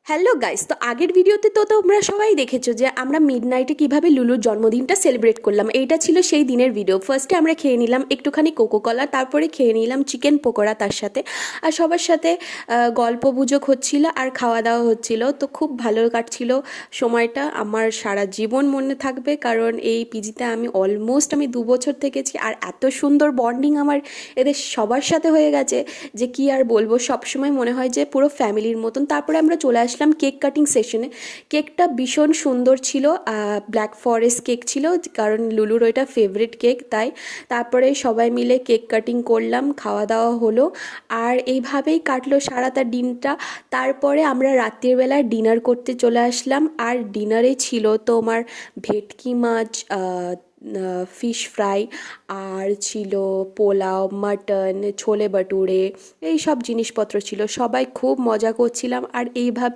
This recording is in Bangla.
হ্যালো গাইস, তো আগের ভিডিওতে তো তোমরা সবাই দেখেছো যে আমরা মিডনাইটে কিভাবে লুলুর জন্মদিনটা সেলিব্রেট করলাম। এইটা ছিল সেই দিনের ভিডিও। ফার্স্টে আমরা খেয়ে নিলাম একটুখানি কোকো কলা, তারপরে খেয়ে নিলাম চিকেন পকোড়া তার সাথে। আর সবার সাথে গল্প গুজব হচ্ছিল আর খাওয়া দাওয়া হচ্ছিল, তো খুব ভালো কাটছিল সময়টা। আমার সারা জীবন মনে থাকবে, কারণ এই পিজিতে আমি 2 বছর থেকেছি আর এত সুন্দর বন্ডিং আমার এদের সবার সাথে হয়ে গেছে যে কি আর বলবো। সবসময় মনে হয় যে পুরো ফ্যামিলির মতন। তারপরে আমরা চলে আসলাম কেক কাটিং সেশনে। কেকটা ভীষণ সুন্দর ছিল, ব্ল্যাক ফরেস্ট কেক ছিল, কারণ লুলুর ওইটা ফেভারিট কেক তাই। তারপরে সবাই মিলে কেক কাটিং করলাম, খাওয়া দাওয়া হলো, আর এইভাবেই কাটলো সারাটা দিনটা। তারপরে আমরা রাত্রির বেলা ডিনার করতে চলে আসলাম, আর ডিনারে ছিল তোমার ভেটকি মাছ, ফিশ ফ্রাই, আর ছিল পোলাও, মাটন, ছোলে ভাটুরে, এই সব জিনিসপত্র ছিল। সবাই খুব মজা করছিলাম আর এইভাবে